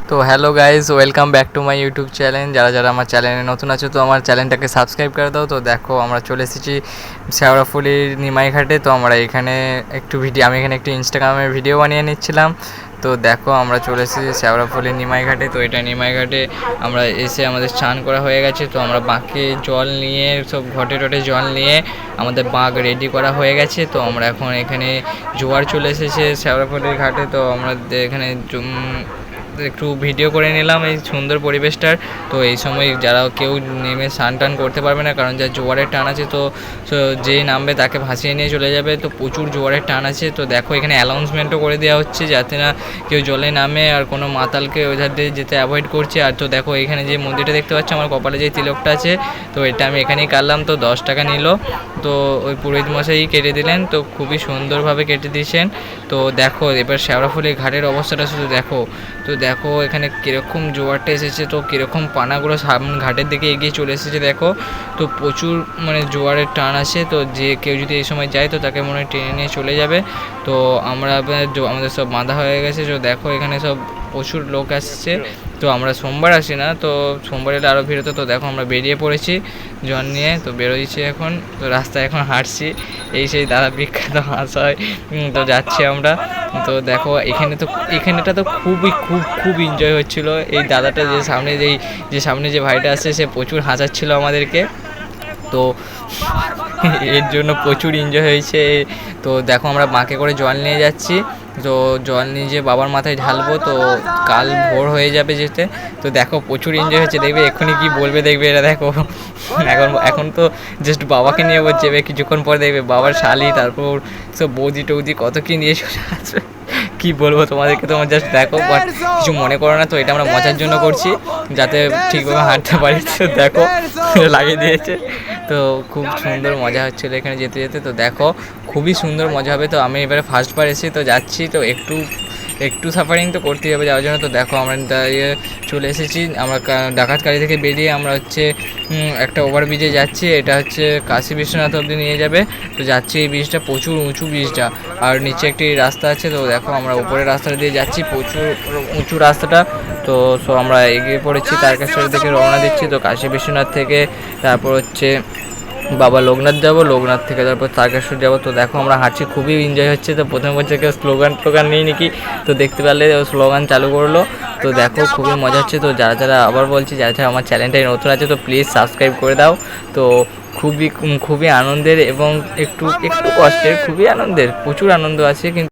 তো hello guys, welcome back to my YouTube channel. যারা যারা আমার চ্যানেলে নতুন আছে তো আমার চ্যানেলটাকে সাবস্ক্রাইব করে দাও। তো দেখো আমরা চলে এসেছি শেওড়াফুলির নিমাইঘাটে। তো আমরা এখানে আমি এখানে একটু ইনস্টাগ্রামে ভিডিও বানিয়ে নিচ্ছিলাম। তো দেখো আমরা চলে এসেছি শেওড়াফুলির নিমাইঘাটে। তো এটা নিমাইঘাটে আমরা এসে আমাদের স্নান করা হয়ে গেছে। তো আমরা বাঁকে জল নিয়ে সব ঘটে টটে জল নিয়ে আমাদের বাঁক রেডি করা হয়ে গেছে। তো আমরা এখন এখানে জোয়ার চলে এসেছে শেওড়াফুলির ঘাটে। তো আমরা এখানে একটু ভিডিও করে নিলাম এই সুন্দর পরিবেশটার। তো এই সময় যারা কেউ নেমে স্নান টান করতে পারবে না, কারণ যা জোয়ারের টান আছে। তো যেই নামবে তাকে ভাসিয়ে নিয়ে চলে যাবে। তো প্রচুর জোয়ারের টান আছে। তো দেখো এখানে অ্যানাউন্সমেন্টও করে দেওয়া হচ্ছে যাতে না কেউ জলে নামে, আর কোনো মাতালকে ওইধার দিয়ে যেতে অ্যাভয়েড করছে। আর তো দেখো এখানে যে মন্দিরটা দেখতে পাচ্ছ, আমার কপালে যে তিলকটা আছে, তো এটা আমি এখানেই কাটলাম। তো 10 টাকা নিল। তো ওই পুরোহিত মশাই কেটে দিলেন। তো খুবই সুন্দরভাবে কেটে দিয়েছেন। তো দেখো এবার শেওড়াফুলি ঘাটের অবস্থাটা শুধু দেখো। তো দেখো এখানে কীরকম জোয়ারটা এসেছে, তো কীরকম পানাগুলো সামনে ঘাটের দিকে এগিয়ে চলে এসেছে দেখো। তো প্রচুর জোয়ারের টান আছে। তো যে কেউ যদি এই সময় যায় তো তাকে মনে হয় টেনে নিয়ে চলে যাবে। তো আমাদের সব বাঁধা হয়ে গেছে। তো দেখো এখানে সব প্রচুর লোক আসছে। তো আমরা সোমবার আসি না, তো সোমবার এলে আরও ভিড় হতো। তো দেখো আমরা বেরিয়ে পড়েছি জন নিয়ে। তো বেরোচ্ছি এখন। তো রাস্তায় এখন হাঁটছি, এই সেই দাদা বিখ্যাত হাঁসায়। তো যাচ্ছি আমরা। তো দেখো এখানেটা তো খুব এনজয় হচ্ছিলো। এই দাদাটা সামনে যে ভাইটা আছে সে প্রচুর হাসাচ্ছিল আমাদেরকে। তো এর জন্য প্রচুর এনজয় হয়েছে। তো দেখো আমরা বাঁকে করে জল নিয়ে যাচ্ছি। তো জল নিয়ে যে বাবার মাথায় ঢালবো। তো কাল ভোর হয়ে যাবে যেতে। তো দেখো প্রচুর এনজয় হচ্ছে, দেখবে এক্ষুনি কি বলবে, দেখবে এটা দেখো। এখন তো জাস্ট বাবাকে নিয়ে বলছে, এবার কিছুক্ষণ পরে দেখবে বাবার শালি, তারপর সব বৌদি টৌদি কত কি নিয়ে চলে আসবে। কী বলবো তোমাদেরকে, তোমার জাস্ট দেখো, বাট কিছু মনে করো না। তো এটা আমরা মজার জন্য করছি, যাতে ঠিকভাবে হাঁটতে পারি। তো দেখো লাগিয়ে দিয়েছে। তো খুব সুন্দর মজা হচ্ছিলো এখানে যেতে যেতে। তো দেখো খুবই সুন্দর মজা হবে। তো আমি এবারে ফার্স্টবার এসে তো যাচ্ছি। তো একটু সাফারিং তো করতেই হবে যাওয়ার জন্য। তো দেখো আমরা চলে এসেছি। আমরা ডাকাতকালী থেকে বেরিয়ে আমরা একটা ওভারব্রিজে যাচ্ছি। এটা হচ্ছে কাশী বিশ্বনাথ অবধি নিয়ে যাবে। তো যাচ্ছি, এই ব্রিজটা প্রচুর উঁচু ব্রিজটা, আর নিচে একটি রাস্তা আছে। তো দেখো আমরা উপরের রাস্তাটা দিয়ে যাচ্ছি, প্রচুর উঁচু রাস্তাটা। তো আমরা এগিয়ে পড়েছি, তারকেশ্বর থেকে রওনা দিচ্ছি। তো কাশী বিশ্বনাথ থেকে তারপর বাবা লোকনাথ যাবো, লোকনাথ থেকে তারপর তারকেশ্বর যাবো। তো দেখো আমরা হাঁটছি, খুবই এনজয় হচ্ছে। তো প্রথমে বলছে কেউ স্লোগান নিই নাকি, তো দেখতে পেলে স্লোগান চালু করলো। তো দেখো খুবই মজা হচ্ছে। তো যারা আবার বলছি, যারা আমার চ্যানেলটাই নতুন আছে তো প্লিজ সাবস্ক্রাইব করে দাও। তো খুবই আনন্দের এবং একটু কষ্টের, খুবই আনন্দের, প্রচুর আনন্দ আছে কিন্তু